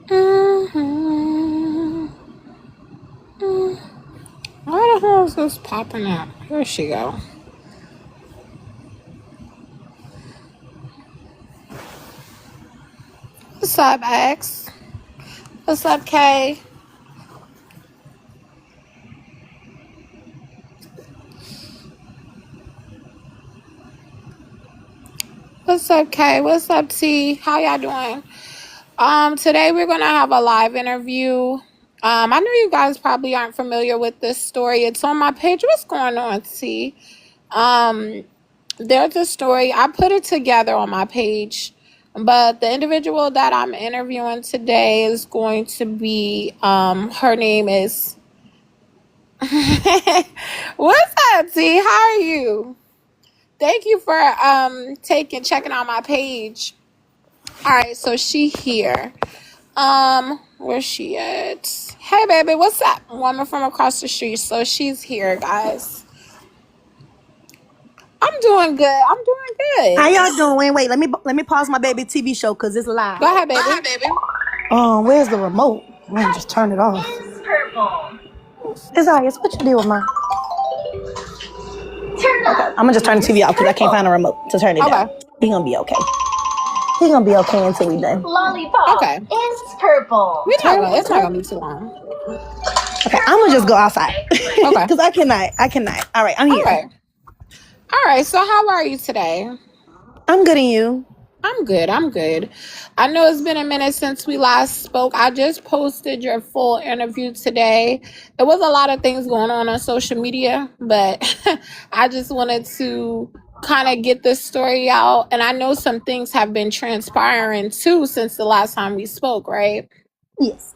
Mhm. Why the hell is this popping up? Here she go. What's up, X? What's up, K? What's up, K? What's up, T? How y'all doing? Today we're gonna have a live interview. I know you guys probably aren't familiar with this story. It's on my page. What's going on, T? Um, there's a story. I put it together on my page, but the individual that I'm interviewing today is going to be her name is What's up, T? How are you? Thank you for checking out my page. All right, so she here. Where's she at? Hey, baby, what's up? Woman from across the street. So she's here, guys. I'm doing good. I'm doing How good. y'all doing? Wait, let me pause my baby TV show because it's live. Go ahead, baby. Where's the remote? Let me just turn it off. Isaias, what you do with mine? Okay, I'm gonna just turn the TV off because I can't find a remote to turn it down. Okay. He gonna be okay. He gonna be okay until we done. Lollipop Okay. is purple. It's not gonna be too long. Okay, I'm gonna just go outside Okay. because I cannot. All right, I'm All here. right. All right. So how are you today? I'm good, and you? I'm good. I'm good. I know it's been a minute since we last spoke. I just posted your full interview today. There was a lot of things going on social media, but I just wanted to kind of get this story out. And I know some things have been transpiring too since the last time we spoke, right? Yes.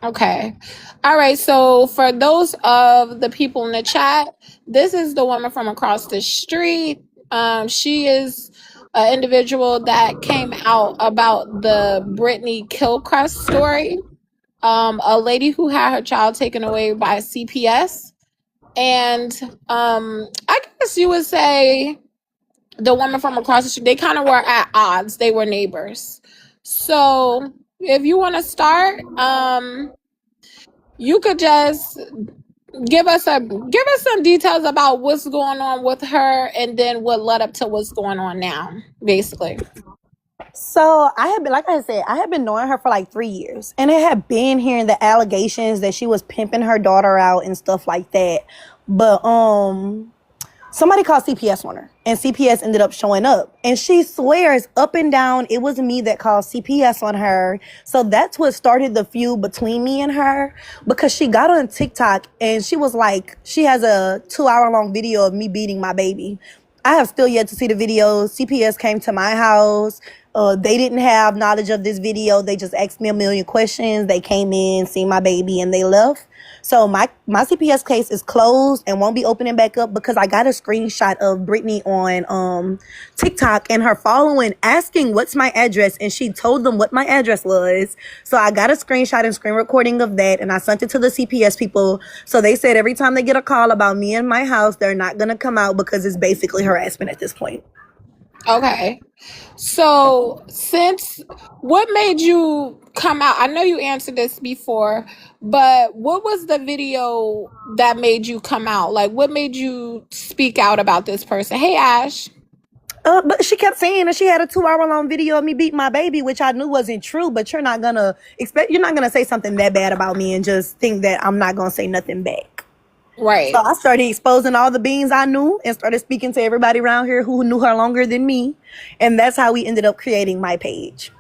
Okay. All right. So for those of the people in the chat, this is the woman from across the street. She is an individual that came out about the Brittany Kilcrest story. A lady who had her child taken away by CPS. And I guess you would say the woman from across the street, they kind of were at odds. They were neighbors. So if you want to start, you could just give us some details about what's going on with her and then what led up to what's going on now, basically. So I had been, like I said, I had been knowing her for like 3 years, and it had been hearing the allegations that she was pimping her daughter out and stuff like that. But somebody called CPS on her, and CPS ended up showing up, and she swears up and down it was me that called CPS on her. So that's what started the feud between me and her, because she got on TikTok and she was like, she has a 2 hour long video of me beating my baby. I have still yet to see the video. CPS came to my house. They didn't have knowledge of this video. They just asked me a million questions. They came in, seen my baby, and they left. So my CPS case is closed and won't be opening back up because I got a screenshot of Brittany on TikTok and her following asking what's my address, and she told them what my address was. So I got a screenshot and screen recording of that, and I sent it to the CPS people. So they said every time they get a call about me and my house, they're not gonna come out because it's basically harassment at this point. Okay. So, what made you come out? I know you answered this before, but what was the video that made you come out? Like, what made you speak out about this person? Hey, Ash. But she kept saying that she had a 2 hour long video of me beating my baby, which I knew wasn't true. But you're not gonna say something that bad about me and just think that I'm not gonna say nothing back. Right. So I started exposing all the beans I knew and started speaking to everybody around here who knew her longer than me. And that's how we ended up creating my page.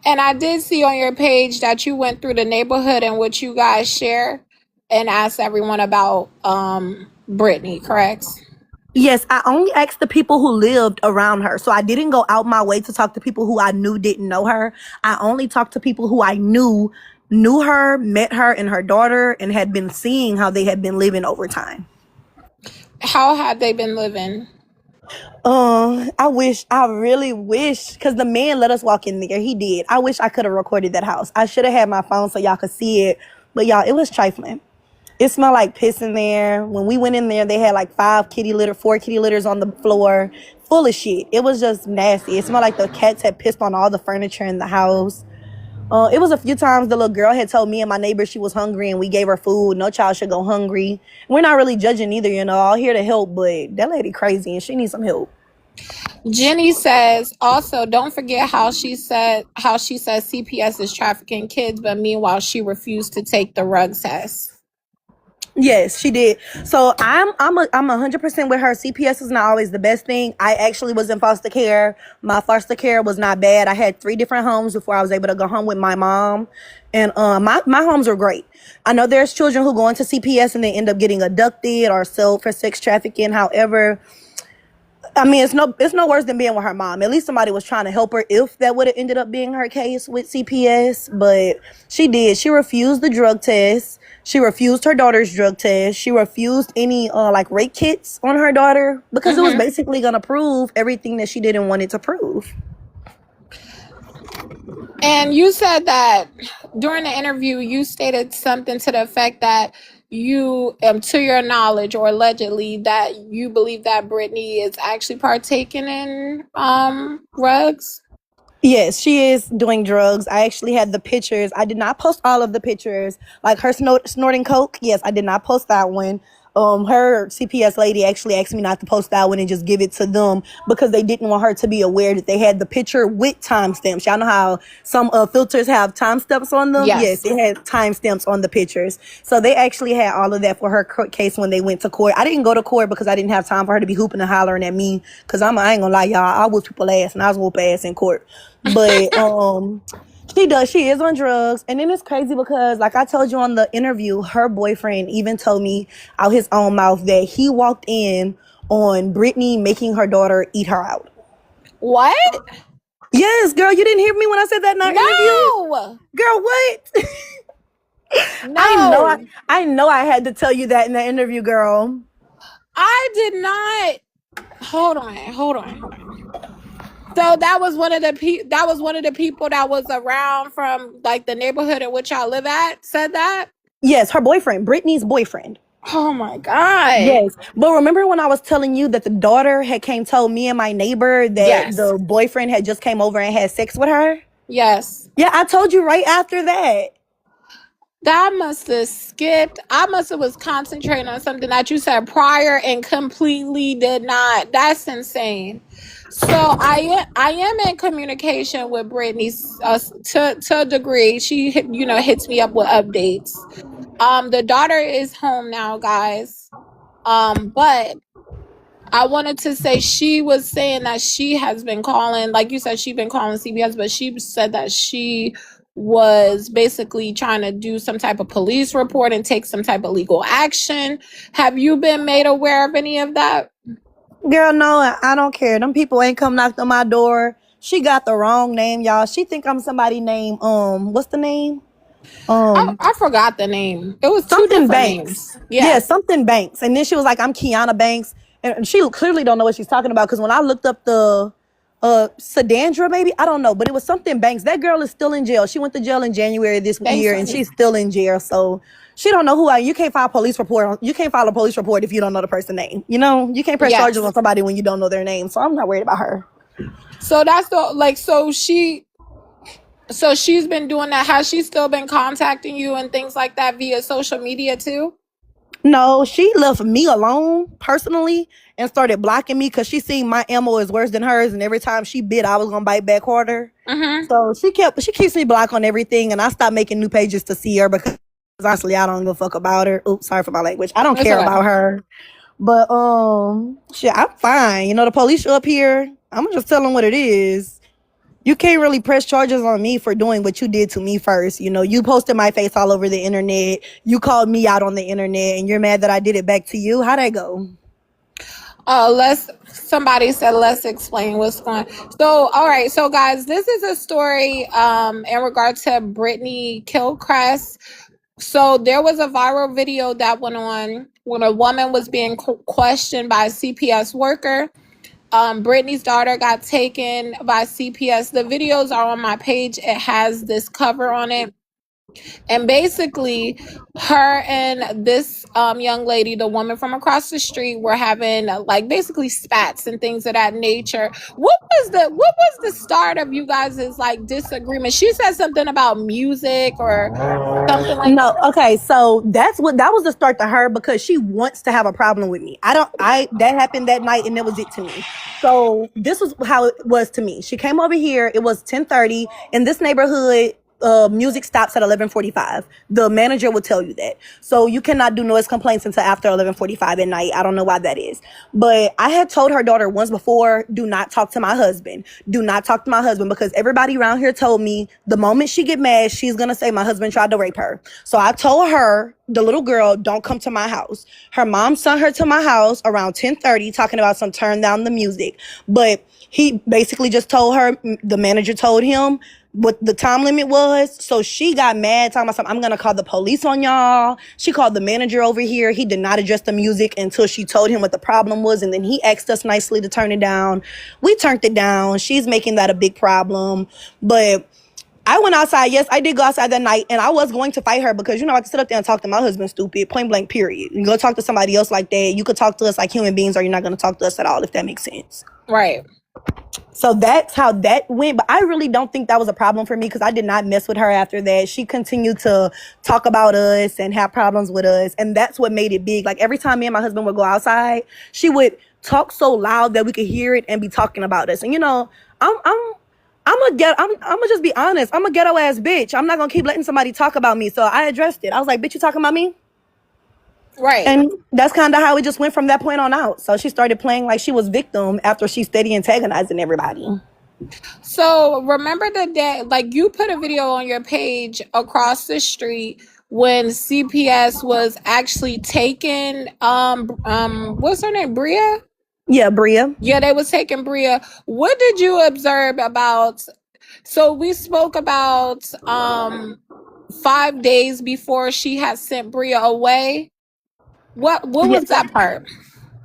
And I did see on your page that you went through the neighborhood in which you guys share and asked everyone about Brittany, correct? Yes, I only asked the people who lived around her. So I didn't go out my way to talk to people who I knew didn't know her. I only talked to people who I knew her, met her and her daughter, and had been seeing how they had been living over time. How had they been living? I really wish, because the man let us walk in there. He did. I wish I could have recorded that house. I should have had my phone so y'all could see it. But y'all, it was trifling. It smelled like piss in there. When we went in there, they had like 4 kitty litters on the floor, full of shit. It was just nasty. It smelled like the cats had pissed on all the furniture in the house. It was a few times the little girl had told me and my neighbor she was hungry and we gave her food. No child should go hungry. We're not really judging either, you know. All here to help, but that lady crazy and she needs some help. Jenny says also, don't forget how she says CPS is trafficking kids, but meanwhile she refused to take the rug test. Yes, she did. So I'm 100% with her. CPS is not always the best thing. I actually was in foster care. My foster care was not bad. I had 3 different homes before I was able to go home with my mom. And my homes were great. I know there's children who go into CPS and they end up getting abducted or sold for sex trafficking. However, I mean, it's no worse than being with her mom. At least somebody was trying to help her if that would have ended up being her case with CPS. But she did. She refused the drug test. She refused her daughter's drug test. She refused any like rape kits on her daughter because it was basically going to prove everything that she didn't want it to prove. And you said that during the interview, you stated something to the effect that you, to your knowledge or allegedly, that you believe that Brittany is actually partaking in drugs. Yes, she is doing drugs. I actually had the pictures. I did not post all of the pictures. Like her snorting coke. Yes, I did not post that one. Her CPS lady actually asked me not to post that one and just give it to them because they didn't want her to be aware that they had the picture with timestamps. Y'all know how some filters have timestamps on them? Yes. Yes, it had timestamps on the pictures. So they actually had all of that for her court case when they went to court. I didn't go to court because I didn't have time for her to be hooping and hollering at me because I ain't gonna lie, y'all. I whoop people ass and I was whoop ass in court. But she is on drugs. And then it's crazy because like I told you on the interview, her boyfriend even told me out his own mouth that he walked in on Brittany making her daughter eat her out. What? Yes, girl, you didn't hear me when I said that in our interview? Girl, what? No. I know I had to tell you that in the interview, girl. I did not. Hold on. So that was one of the people that was around from like the neighborhood in which I live at said that? Yes, her boyfriend, Brittany's boyfriend. Oh my God. Yes. But remember when I was telling you that the daughter had told me and my neighbor that the boyfriend had just came over and had sex with her? Yes. Yeah, I told you right after that. That must have skipped. I must have was concentrating on something that you said prior and completely did not. That's insane. So I am in communication with Brittany to a degree. She hits me up with updates. The daughter is home now, guys. But I wanted to say she was saying that she has been calling, like you said, she's been calling CPS, but she said that she was basically trying to do some type of police report and take some type of legal action. Have you been made aware of any of that? Girl, no, I don't care. Them people ain't come knocked on my door. She got the wrong name, y'all. She think I'm somebody named what's the name? I forgot the name. It was two different names. Yeah, something Banks. And then she was like, I'm Kiana Banks. And she clearly don't know what she's talking about because when I looked up the Sedandra, maybe, I don't know, but it was something Banks. That girl is still in jail. She went to jail in January this year and she's still in jail. So she don't know who you can't file a police report. You can't file a police report if you don't know the person's name. You know, you can't press charges on somebody when you don't know their name. So I'm not worried about her. So that's so she's been doing that. Has she still been contacting you and things like that via social media too? No, she left me alone personally and started blocking me because she seen my ammo is worse than hers, and every time she bit, I was gonna bite back harder. So she keeps me blocked on everything, and I stopped making new pages to see her because honestly, I don't give a fuck about her. Oops, sorry for my language. I don't care about her. But shit, I'm fine. You know, the police show up here. I'm gonna just tell them what it is. You can't really press charges on me for doing what you did to me first. You know, you posted my face all over the internet. You called me out on the internet and you're mad that I did it back to you. How'd that go? Somebody said, let's explain what's going on. So, all right. So guys, this is a story in regard to Brittany Kilcrest. So there was a viral video that went on when a woman was being questioned by a CPS worker. Brittany's daughter got taken by CPS. The videos are on my page. It has this cover on it. And basically, her and this young lady, the woman from across the street, were having like basically spats and things of that nature. Whoop, was the start of you guys' like disagreement? She said something about music or something like No, okay, so that was the start to her because she wants to have a problem with me. That happened that night and that was it to me. So this was how it was to me. She came over here, it was 10:30 in this neighborhood. Music stops at 11:45. The manager will tell you that. So you cannot do noise complaints until after 11:45 at night. I don't know why that is. But I had told her daughter once before, do not talk to my husband. Do not talk to my husband because everybody around here told me the moment she get mad, she's going to say my husband tried to rape her. So I told her, the little girl, don't come to my house. Her mom sent her to my house around 10:30 talking about some turn down the music. But he basically just told her, the manager told him what the time limit was. So she got mad talking about something. I'm going to call the police on y'all. She called the manager over here. He did not address the music until she told him what the problem was. And then he asked us nicely to turn it down. We turned it down. She's making that a big problem. But I went outside. Yes, I did go outside that night, and I was going to fight her because, I can sit up there and talk to my husband stupid, plain blank, period. You go talk to somebody else like that. You could talk to us like human beings, or you're not going to talk to us at all, if that makes sense. Right. So that's how that went. But I really don't think that was a problem for me because I did not mess with her after that. She continued to talk about us and have problems with us. And that's what made it big. Like every time me and my husband would go outside, she would talk so loud that we could hear it and be talking about us. And I'm gonna just be honest. I'm a ghetto ass bitch. I'm not gonna keep letting somebody talk about me. So I addressed it. I was like, bitch, you talking about me? Right. And that's kind of how it just went from that point on out. So she started playing like she was victim after she steady antagonizing everybody. So remember the day, like you put a video on your page across the street when CPS was actually taking what's her name, Bria? Yeah, Bria. Yeah, they was taking Bria. What did you observe about? So we spoke about 5 days before she had sent Bria away. What was that part?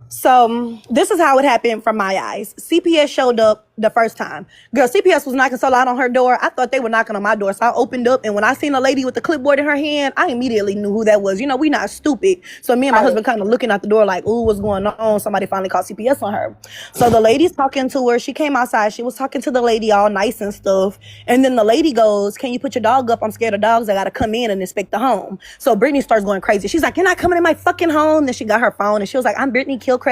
So this is how it happened from my eyes. CPS showed up the first time. Girl, CPS was knocking so loud on her door. I thought they were knocking on my door. So I opened up, and when I seen a lady with the clipboard in her hand, I immediately knew who that was. We not stupid. So me and my husband kind of looking out the door like, ooh, what's going on? Somebody finally called CPS on her. So the lady's talking to her. She came outside. She was talking to the lady all nice and stuff. And then the lady goes, can you put your dog up? I'm scared of dogs. I got to come in and inspect the home. So Brittany starts going crazy. She's like, you're not coming in my fucking home. Then she got her phone and she was like, I'm Brittany Kilcrest.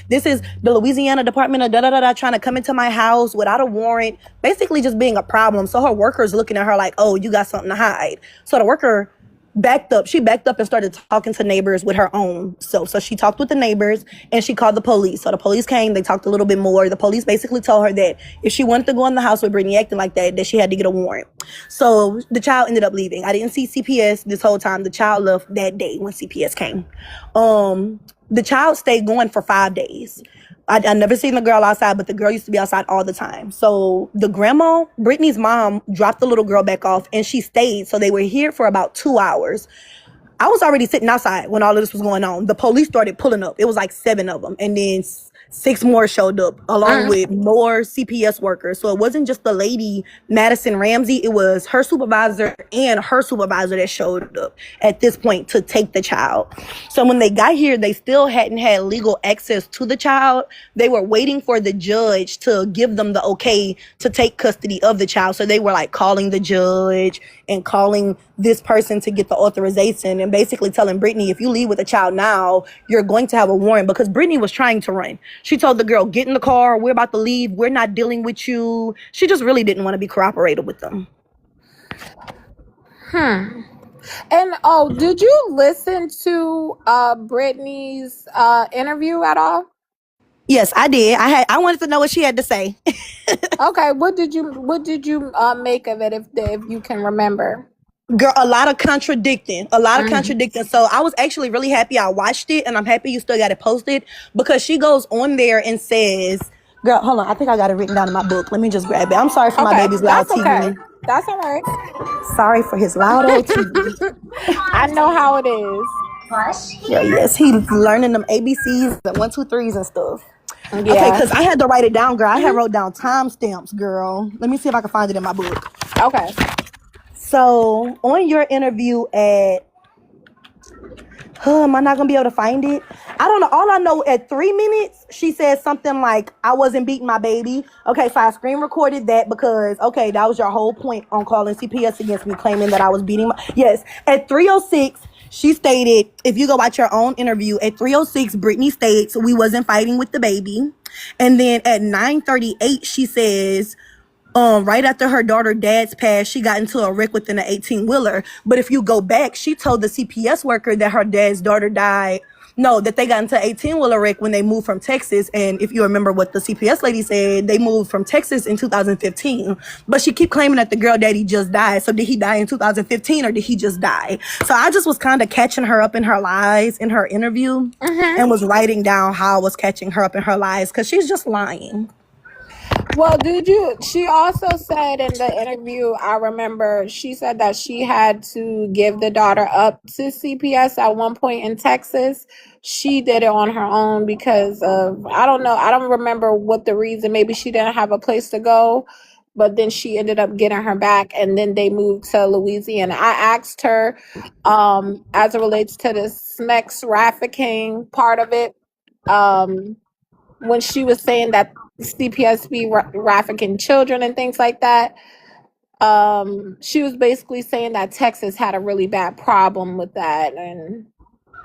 This is the Louisiana Department of da-da-da-da trying to come into my house without a warrant, basically just being a problem. So her worker's looking at her like, oh, you got something to hide. So the worker backed up. She backed up and started talking to neighbors with her own self. So she talked with the neighbors and she called the police. So the police came, they talked a little bit more. The police basically told her that if she wanted to go in the house with Brittany acting like that she had to get a warrant. So the child ended up leaving. I didn't see CPS this whole time. The child left that day when CPS came. The child stayed going for 5 days. I never seen the girl outside, but the girl used to be outside all the time. So the grandma, Brittany's mom, dropped the little girl back off and she stayed. So they were here for about 2 hours. I was already sitting outside when all of this was going on. The police started pulling up. It was like 7 of them. And then 6 more showed up along with more CPS workers. So it wasn't just the lady, Madison Ramsey. It was her supervisor and her supervisor that showed up at this point to take the child. So when they got here, they still hadn't had legal access to the child. They were waiting for the judge to give them the okay to take custody of the child. So they were like calling the judge and calling this person to get the authorization and basically telling Brittany, if you leave with a child now, you're going to have a warrant, because Brittany was trying to run. She told the girl, get in the car. We're about to leave. We're not dealing with you. She just really didn't want to be cooperative with them. And did you listen to Brittany's interview at all? Yes, I did. I wanted to know what she had to say. Okay, what did you make of it if you can remember? Girl, a lot of contradicting. So I was actually really happy I watched it, and I'm happy you still got it posted, because she goes on there and says, girl, hold on, I think I got it written down in my book. Let me just grab it. I'm sorry for my baby's loud TV. Okay. That's all right. Sorry for his loud old TV. I know how it is. Yeah, yes, he's learning them ABCs and 1, 2, 3s and stuff. Yeah. Okay, because I had to write it down, girl. I had wrote down timestamps, girl. Let me see if I can find it in my book. Okay. So on your interview at Am I not gonna be able to find it? I don't know. All I know, at 3 minutes, she said something like, I wasn't beating my baby. Okay, so I screen recorded that because, okay, that was your whole point on calling CPS against me, claiming that I was beating my... Yes, at 3:06, she stated, if you go watch your own interview, at 3:06, Brittany states, we wasn't fighting with the baby. And then at 9:38, she says... right after her daughter dad's passed, she got into a wreck within an 18-wheeler. But if you go back, she told the CPS worker that her dad's daughter died. No, that they got into an 18-wheeler wreck when they moved from Texas. And if you remember what the CPS lady said, they moved from Texas in 2015. But she keep claiming that the girl daddy just died. So did he die in 2015 or did he just die? So I just was kind of catching her up in her lies in her interview and was writing down how I was catching her up in her lies because she's just lying. Well, she also said in the interview, I remember she said that she had to give the daughter up to CPS at one point in Texas. She did it on her own because of, I don't know, I don't remember what the reason. Maybe she didn't have a place to go, but then she ended up getting her back and then they moved to Louisiana. I asked her, as it relates to the SMEX trafficking part of it, when she was saying that CPS be trafficking children and things like that. She was basically saying that Texas had a really bad problem with that, and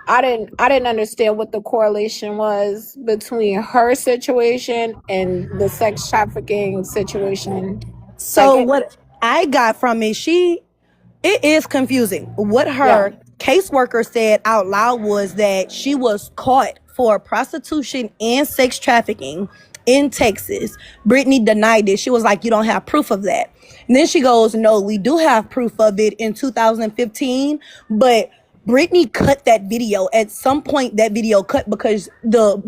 I didn't understand what the correlation was between her situation and the sex trafficking situation. So what I got from it, it is confusing. What her caseworker said out loud was that she was caught for prostitution and sex trafficking in Texas. Brittany denied it. She was like, you don't have proof of that. And then she goes, no, we do have proof of it in 2015, but Brittany cut that video. At some point, that video cut because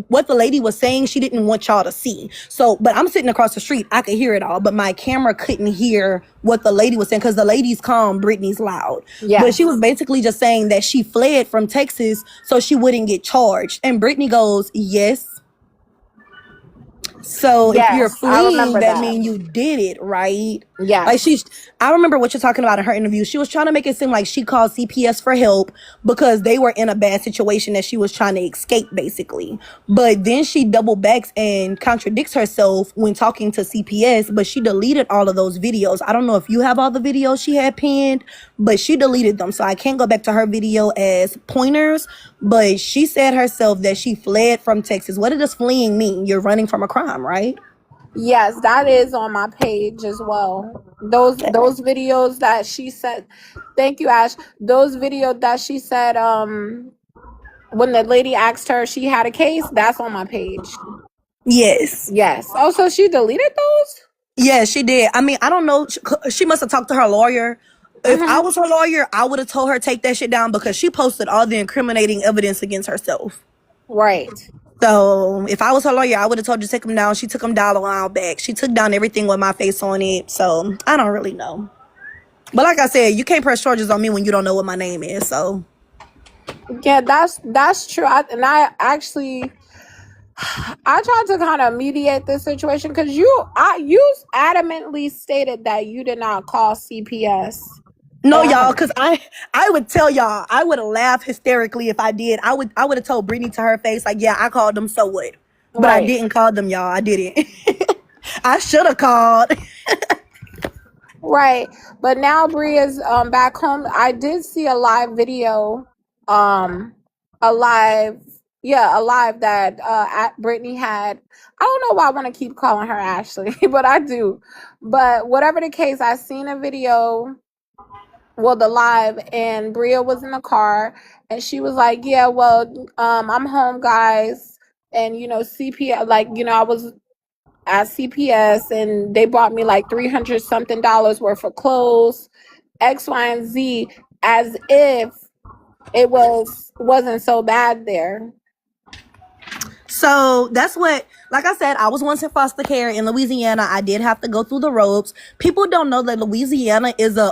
what the lady was saying, she didn't want y'all to see. So, but I'm sitting across the street. I could hear it all, but my camera couldn't hear what the lady was saying because the lady's calm, Brittany's loud. Yeah. But she was basically just saying that she fled from Texas so she wouldn't get charged. And Brittany goes, yes. So if you're fleeing, that means you did it, right? Yeah. Like I remember what you're talking about in her interview. She was trying to make it seem like she called CPS for help because they were in a bad situation that she was trying to escape, basically. But then she double backs and contradicts herself when talking to CPS, but she deleted all of those videos. I don't know if you have all the videos she had pinned, but she deleted them. So I can't go back to her video as pointers, but she said herself that she fled from Texas. What does fleeing mean? You're running from a crime, right? Yes, that is on my page as well. Those videos that she said, thank you, Ash. Those videos that she said, when the lady asked her if she had a case, that's on my page. Yes. Yes. Oh, so she deleted those? Yeah, she did. I mean, I don't know. She must have talked to her lawyer. If I was her lawyer, I would have told her take that shit down because she posted all the incriminating evidence against herself. Right. So if I was her lawyer, I would have told her to take them down. She took them down a while back. She took down everything with my face on it. So I don't really know. But like I said, you can't press charges on me when you don't know what my name is. So yeah, that's true. I tried to kind of mediate this situation because you adamantly stated that you did not call CPS. No, y'all, because I would tell y'all, I would have laughed hysterically if I did. I would have told Brittany to her face, like, yeah, I called them, so what? But I didn't call them, y'all. I didn't. I should have called. Right. But now Bria's back home. I did see a live video, a live that Brittany had. I don't know why I want to keep calling her Ashley, but I do. But whatever the case, I seen a video, well, the live, and Bria was in the car and she was like, yeah, well, I'm home, guys. And, CPS, I was at CPS and they bought me like $300 something worth of clothes, X, Y, and Z, as if it wasn't so bad there. So that's what, like I said, I was once in foster care in Louisiana. I did have to go through the ropes. People don't know that Louisiana is a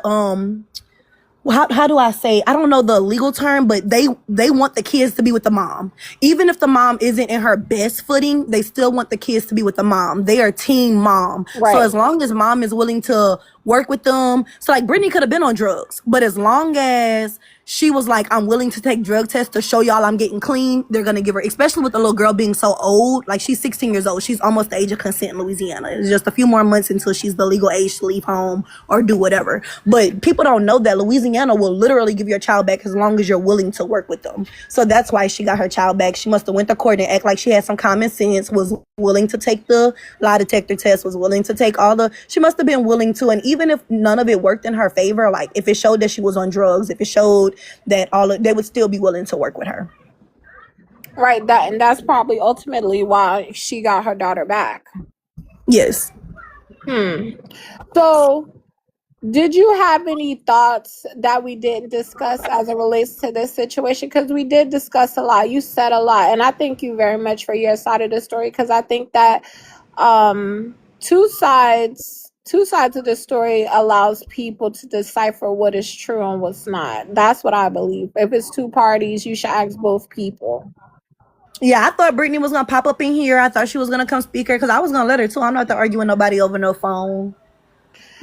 how do I say? I don't know the legal term, but they want the kids to be with the mom. Even if the mom isn't in her best footing, they still want the kids to be with the mom. They are team mom. Right. So as long as mom is willing to work with them, so like Brittany could have been on drugs, but as long as she was like, I'm willing to take drug tests to show y'all I'm getting clean, they're gonna give her, especially with the little girl being so old. Like, she's 16 years old. She's almost the age of consent in Louisiana. It's just a few more months until she's the legal age to leave home or do whatever. But people don't know that Louisiana will literally give your child back as long as you're willing to work with them. So that's why she got her child back. She must have went to court and act like she had some common sense, was willing to take the lie detector test, was willing to take she must have been willing to. And even if none of it worked in her favor, like if it showed that she was on drugs, if it showed that they would still be willing to work with her. Right, that's probably ultimately why she got her daughter back. Yes. So, did you have any thoughts that we didn't discuss as it relates to this situation? Because we did discuss a lot. You said a lot, and I thank you very much for your side of the story, because I think that two sides of the story allows people to decipher what is true and what's not. That's what I believe. If it's two parties, you should ask both people. Yeah, I thought Brittany was gonna pop up in here. I thought she was gonna come speak her, because I was gonna let her too. I'm not to argue with nobody over no phone.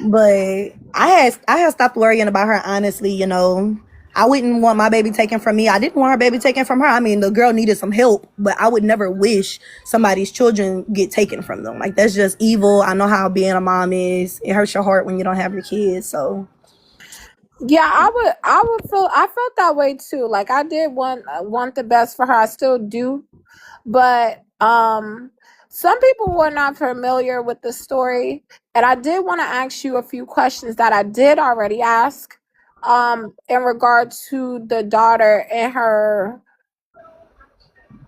But I had stopped worrying about her, honestly. You know, I wouldn't want my baby taken from me. I didn't want her baby taken from her. I mean, the girl needed some help, but I would never wish somebody's children get taken from them. Like, that's just evil. I know how being a mom is. It hurts your heart when you don't have your kids. So yeah, I felt that way too. Like, I did want the best for her. I still do. But some people were not familiar with the story, and I did want to ask you a few questions that I did already ask in regard to the daughter and her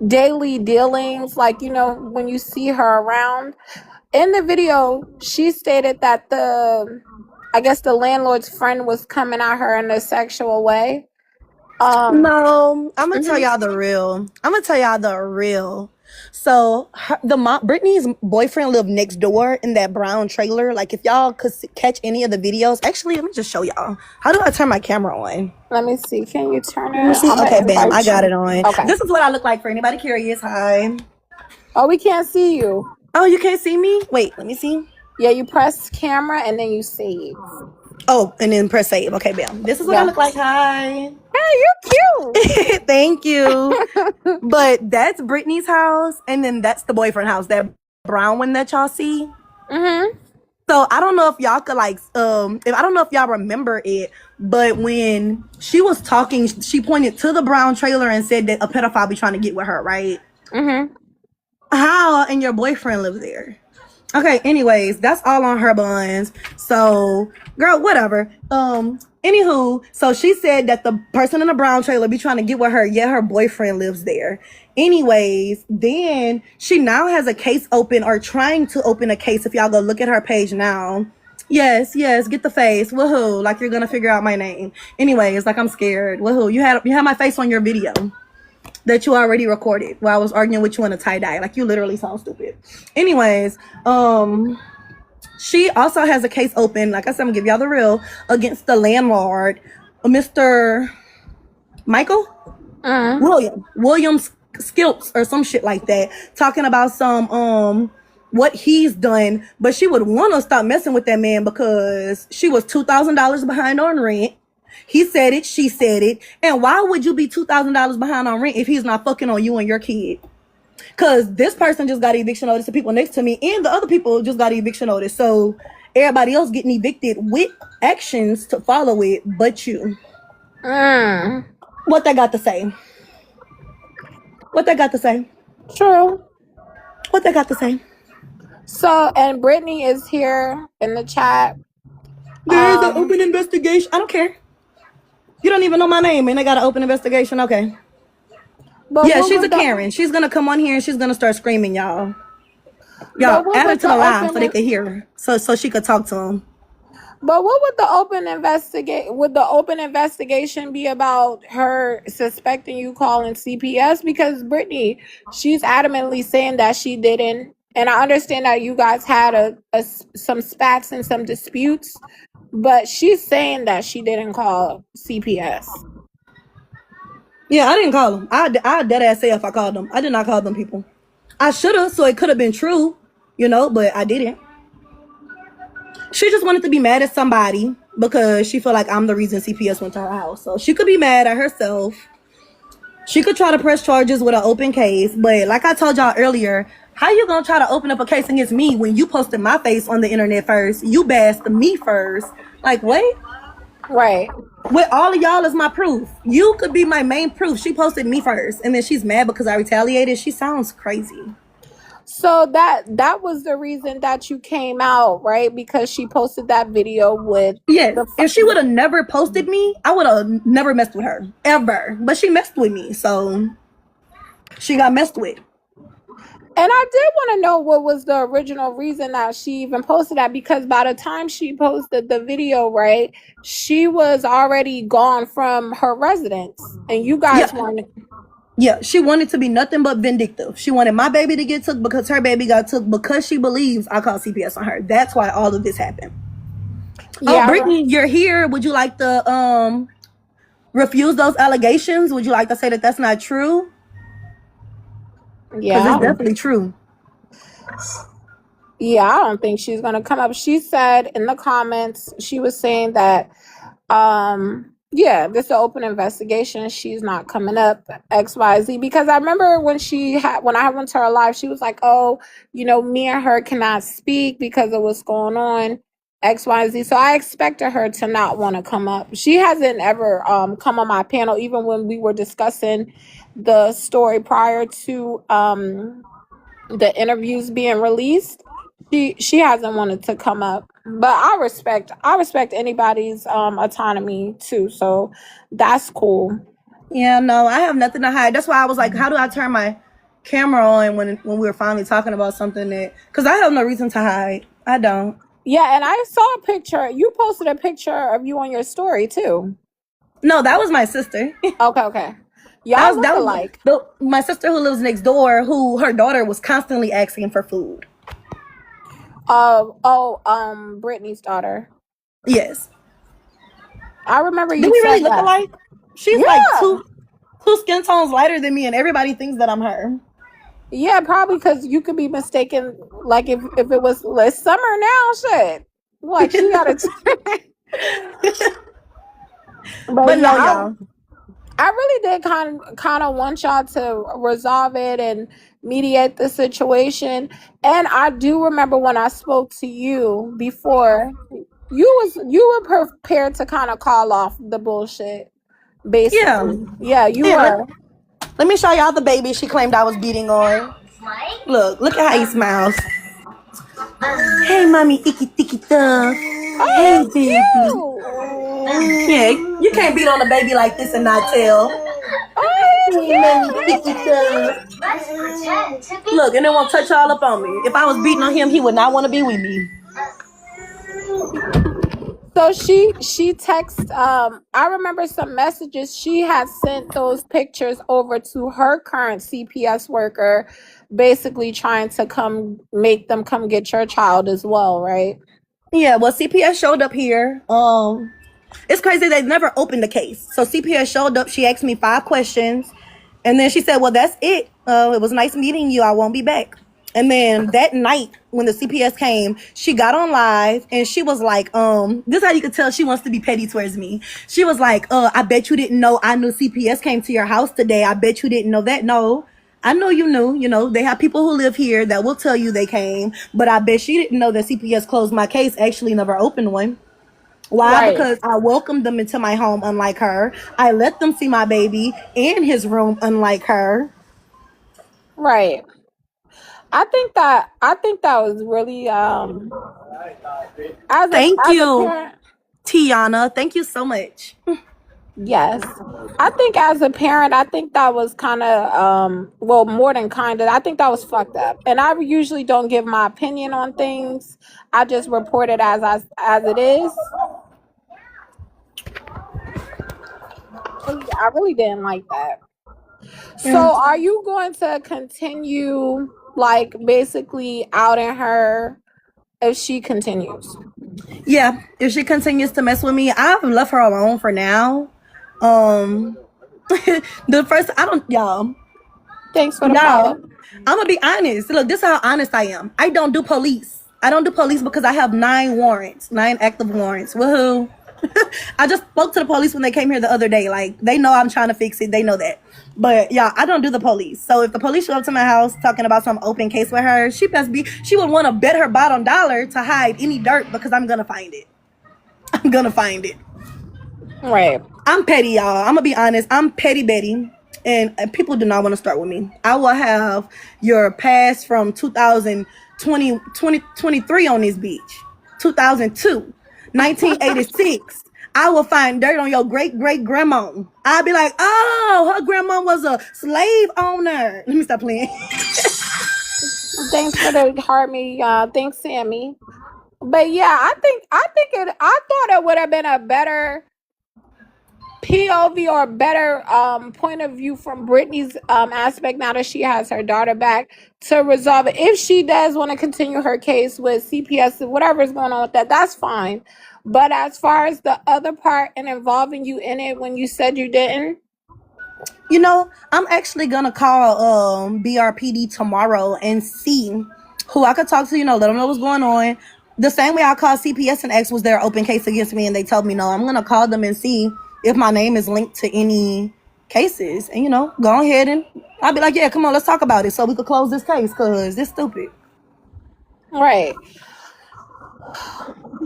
daily dealings, like, you know, when you see her around. In the video, she stated that I guess the landlord's friend was coming at her in a sexual way. no, I'm gonna tell y'all the real. So Brittany's boyfriend lived next door in that brown trailer. Like, if y'all could catch any of the videos, actually, let me just show y'all. How do I turn my camera on? Let me see. Can you turn it? Let me see. Okay, bam, I got it on. Okay. This is what I look like for anybody curious. Hi. Oh, we can't see you. Oh, you can't see me? Wait, let me see. Yeah, you press camera and then you save. Oh, and then press save. Okay, bam. This is what I look like. Hi. Hey, you're cute. Thank you. But that's Brittany's house, and then that's the boyfriend house, that brown one that y'all see. So I don't know if y'all could I don't know if y'all remember it, but when she was talking, she pointed to the brown trailer and said that a pedophile be trying to get with her, right? How and your boyfriend lives there? Okay, anyways, that's all on her buns. So, girl, whatever. Anywho, so she said that the person in the brown trailer be trying to get with her, yet her boyfriend lives there. Anyways, then she now has a case open, or trying to open a case. If y'all go look at her page now. Yes, get the face. Woohoo, like you're gonna figure out my name. Anyways, like, I'm scared. Woohoo, you had my face on your video that you already recorded while I was arguing with you in a tie-dye. Like, you literally sound stupid. Anyways, she also has a case open, like I said, I'm gonna give y'all the real, against the landlord, Mr. Michael William Skilts or some shit like that, talking about some what he's done. But she would want to stop messing with that man because she was $2,000 behind on rent. He said it, she said it. And why would you be $2,000 behind on rent if he's not fucking on you and your kid? Because this person just got eviction notice, the people next to me, and the other people just got eviction notice. So everybody else getting evicted with actions to follow it, but you. What they got to say? What they got to say? True. What they got to say? So, and Brittany is here in the chat. There's an open investigation. I don't care. You don't even know my name, and they got an open investigation. Okay. But yeah, she's a Karen. She's gonna come on here and she's gonna start screaming, y'all. Y'all add her to the line so they could hear her, so she could talk to them. But what would the open investigation be about? Her suspecting you calling CPS? Because Brittany, she's adamantly saying that she didn't. And I understand that you guys had some spats and some disputes, but she's saying that she didn't call CPS. Yeah, I didn't call them. I dead ass say if I called them. I did not call them people. I should have, so it could have been true, but I didn't. She just wanted to be mad at somebody because she feel like I'm the reason CPS went to her house. So she could be mad at herself. She could try to press charges with an open case, but like I told y'all earlier, how you gonna try to open up a case against me when you posted my face on the internet first? You bashed me first. Like, wait. Right. With all of y'all as my proof. You could be my main proof. She posted me first, and then she's mad because I retaliated. She sounds crazy. So that was the reason that you came out, right? Because she posted that video with Yes. the If she would have never posted me, I would have never messed with her. Ever. But she messed with me, so she got messed with. and I did want to know what was the original reason that she even posted that, because by the time she posted the video, right, she was already gone from her residence, and you guys wanted. Yeah, she wanted to be nothing but vindictive. She wanted my baby to get took because her baby got took because she believes I called CPS on her. That's why all of this happened. Yeah, Oh, Brittany, you're here. Would you like to refuse those allegations? Would you like to say that that's not true? yeah, Because it's definitely true. yeah. I don't think she's gonna come up. She said in the comments, she was saying that, yeah, this is an open investigation. She's not coming up, XYZ. Because I remember when I went to her live, she was like, "Oh, me and her cannot speak because of what's going on, XYZ." So I expected her to not want to come up. She hasn't ever come on my panel, even when we were discussing the story prior to the interviews being released. She hasn't wanted to come up, but I respect anybody's autonomy too, so that's cool. Yeah, no, I have nothing to hide. That's why I was like, how do I turn my camera on when we were finally talking about something that, because I have no reason to hide. I don't. Yeah, and I saw a picture. You posted a picture of you on your story too. No, that was my sister. Okay. Y'all look alike. My sister who lives next door, who her daughter was constantly asking for food. Brittany's daughter. Yes. I remember you. Do we really said look that. alike? She's Yeah. like two skin tones lighter than me, and everybody thinks that I'm her. Yeah, probably because you could be mistaken. Like if it was it's summer now, shit. Like she got it. But no, y'all. I really did kind of want y'all to resolve it and mediate the situation. And I do remember when I spoke to you before, you were prepared to kind of call off the bullshit. Basically, yeah, you were. Let me show y'all the baby she claimed I was beating on. Look at how he smiles. Hey, mommy, icky ticky stuff. Hey, baby. Yeah, you can't beat on a baby like this and not tell. Hey, mommy, icky stuff. Look, and it won't touch all up on me. If I was beating on him, he would not want to be with me. So she texted, I remember some messages. She had sent those pictures over to her current CPS worker, basically trying to make them come get your child as well, right? Yeah, well, CPS showed up here. It's crazy they never opened the case. So CPS showed up. She asked me 5 questions, and then she said, "Well, that's it. It was nice meeting you. I won't be back." And then that night when the CPS came, she got on live and she was like, this is how you could tell she wants to be petty towards me. She was like, I bet you didn't know I knew CPS came to your house today. I bet you didn't know that. No, I know you knew. They have people who live here that will tell you they came, but I bet she didn't know that CPS closed my case, actually never opened one. Why? Right. Because I welcomed them into my home, unlike her. I let them see my baby in his room, unlike her. Right. I think that was really Thank you, Tiana. Thank you so much. Yes. I think as a parent, I think that was kind of more than kind of. I think that was fucked up. And I usually don't give my opinion on things. I just report it as it is. I really didn't like that. So are you going to continue like basically outing her if she continues? Yeah, if she continues to mess with me, I've left her alone for now. Y'all. Thanks for the follow. I'm gonna be honest. Look, this is how honest I am. I don't do police. I don't do police because I have 9 active warrants. Woohoo. I just spoke to the police when they came here the other day. Like, they know I'm trying to fix it. They know that. But yeah, I don't do the police. So if the police show up to my house talking about some open case with her, she would want to bet her bottom dollar to hide any dirt because I'm gonna find it. I'm gonna find it. Right. I'm petty, y'all. I'm gonna be honest. I'm petty Betty. And people do not want to start with me. I will have your past from 2020, 2023 on this beach. 2002, 1986. I will find dirt on your great great grandma. I'll be like, oh, her grandma was a slave owner. Let me stop playing. Thanks for the heart me. Thanks, Sammy. But yeah, I thought it would have been a better POV or better point of view from Brittany's aspect now that she has her daughter back to resolve it. If she does want to continue her case with CPS, whatever is going on with that, that's fine. But as far as the other part and involving you in it when you said you didn't, You know, I'm actually gonna call BRPD tomorrow and see who I could talk to. You know, let them know what's going on. The same way I called CPS and X was their open case against me, and they told me no. I'm gonna call them and see if my name is linked to any cases, and go ahead and I'll be like, yeah, come on, let's talk about it so we could close this case because it's stupid. right?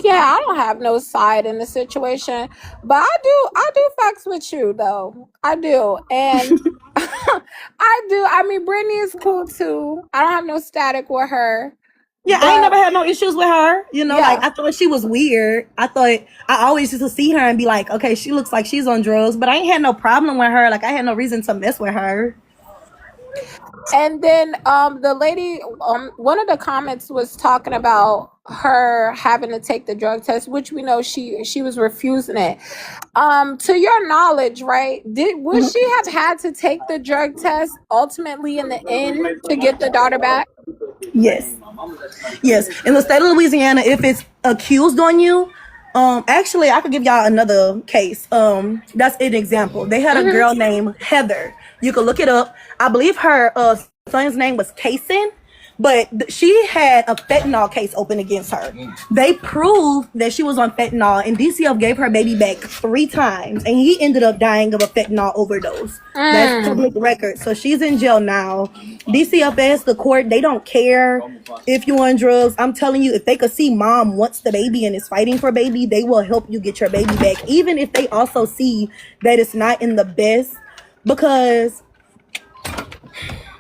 Yeah, I don't have no side in the situation, but I do facts with you though. I do. And I do. I mean, Brittany is cool too. I don't have no static with her. Yeah, I ain't But never had no issues with her. Like, yeah. I thought she was weird. I always used to see her and be like, okay, she looks like she's on drugs, but I ain't had no problem with her. Like, I had no reason to mess with her. And then the lady one of the comments was talking about her having to take the drug test, which we know she was refusing it. To your knowledge, right? Would she have had to take the drug test ultimately in the end to get the daughter back? Yes. Yes. In the state of Louisiana, if it's accused on you, actually I could give y'all another case. That's an example. They had a Mm-hmm. girl named Heather. You can look it up. I believe her son's name was Kason. But she had a fentanyl case open against her. They proved that she was on fentanyl, and DCF gave her baby back 3 times, and he ended up dying of a fentanyl overdose. That's public record. So she's in jail now. DCFS, the court, they don't care if you're on drugs. I'm telling you, if they could see mom wants the baby and is fighting for baby, they will help you get your baby back, even if they also see that it's not in the best. Because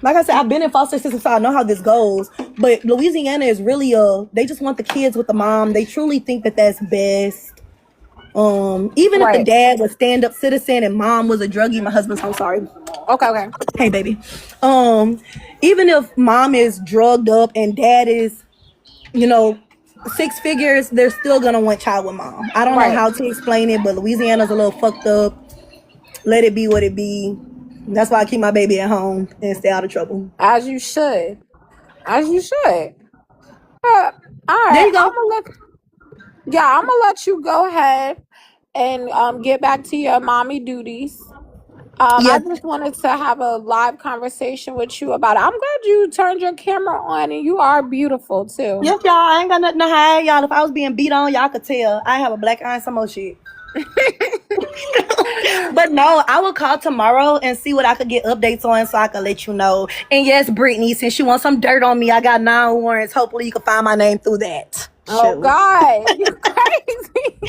like I said, I've been in foster system, so I know how this goes. But Louisiana is really they just want the kids with the mom. They truly think that that's best. Even if the Right. dad was stand-up citizen and mom was a druggie, my husband's home, sorry. Okay. Hey, baby. Even if mom is drugged up and dad is, 6 figures, they're still gonna want child with mom. I don't know Right. how to explain it, but Louisiana's a little fucked up. Let it be what it be. That's why I keep my baby at home and stay out of trouble. As you should. As you should. All There right. you go. I'm gonna let you go ahead and get back to your mommy duties. I Yes, just wanted to have a live conversation with you about it. I'm glad you turned your camera on, and you are beautiful too. yes, y'all. I ain't got nothing to hide, y'all. If I was being beat on, y'all could tell. I have a black eye and some more shit. But no, I will call tomorrow and see what I could get updates on so I can let you know. And yes, Brittany, since you want some dirt on me, I got 9 warrants. Hopefully you can find my name through that. Oh Shoot. God, you crazy.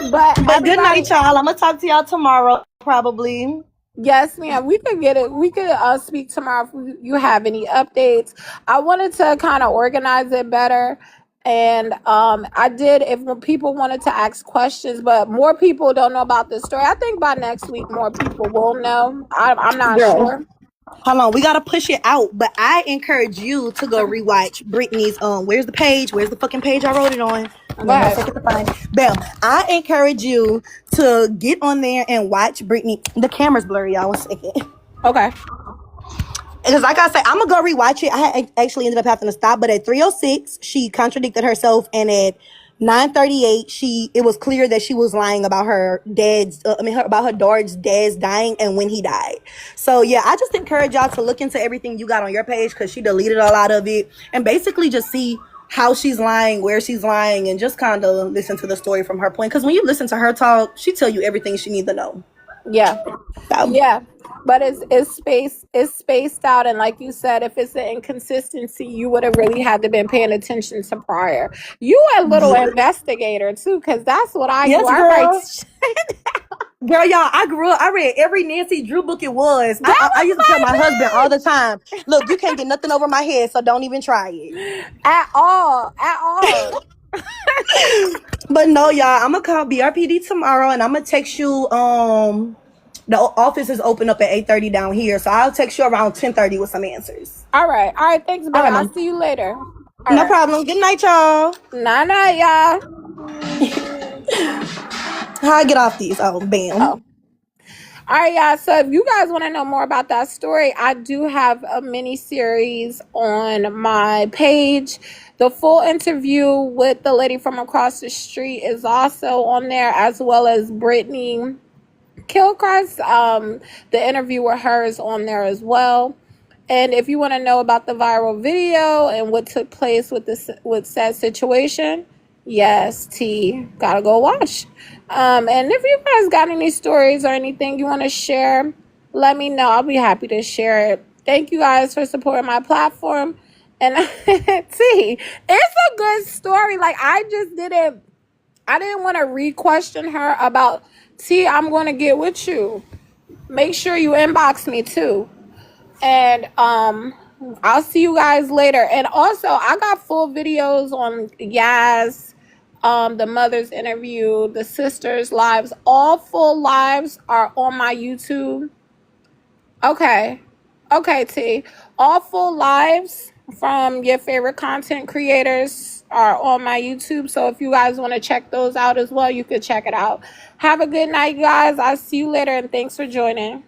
But But good everybody, night, y'all. I'm gonna talk to y'all tomorrow, probably. yes, ma'am. We could get it. We could speak tomorrow if you have any updates. I wanted to kind of organize it better. And I did if people wanted to ask questions, but more people don't know about this story. I think by next week more people will know. I'm not Girl, sure. hold on, we gotta push it out. But I encourage you to go rewatch Brittany's where's the page? Where's the fucking page I wrote it on? Go ahead. To find it. Bam. I encourage you to get on there and watch Brittany. The camera's blurry, y'all. 1 second. Okay. Because like I said, I'm gonna go rewatch it. I actually ended up having to stop, but at 3:06, she contradicted herself, and at 9:38, it was clear that she was lying about her dad's. About her daughter's dad's dying and when he died. So yeah, I just encourage y'all to look into everything you got on your page because she deleted a lot of it, and basically just see how she's lying, where she's lying, and just kind of listen to the story from her point. Because when you listen to her talk, she tell you everything she need to know. Yeah. So, Yeah. But it's spaced out, and like you said, if it's an inconsistency, you would have really had to been paying attention to prior. You a little investigator too, because that's what I do. yes, I write girl. Girl, y'all, I grew up, I read every Nancy Drew book it was. that I was used to tell my my husband all bitch the time, look, you can't get nothing over my head, so don't even try it. at all, at all. But no, y'all, I'm going to call BRPD tomorrow, and I'm going to text you, the office is open up at 8:30 down here, so I'll text you around 10:30 with some answers. All right, thanks, All babe. right, I'll mom. see you later. All No right, problem. Good night, y'all. nah, y'all. How I get off these? Oh, bam. Oh. All right, y'all. So if you guys want to know more about that story, I do have a mini series on my page. The full interview with the lady from across the street is also on there, as well as Brittany Kilcrest. The interview with her is on there as well. And if you want to know about the viral video and what took place with said situation, yes, T, gotta go watch. And if you guys got any stories or anything you want to share, let me know. I'll be happy to share it. Thank you guys for supporting my platform. And T, it's a good story. Like I didn't want to re-question her about T. I'm going to get with you. Make sure you inbox me too. And I'll see you guys later. And also, I got full videos on Yaz, the mother's interview, the sisters' lives. All full lives are on my YouTube. Okay, T. All full lives from your favorite content creators are on my YouTube. So if you guys want to check those out as well, you could check it out. Have a good night, guys. I'll see you later, and thanks for joining.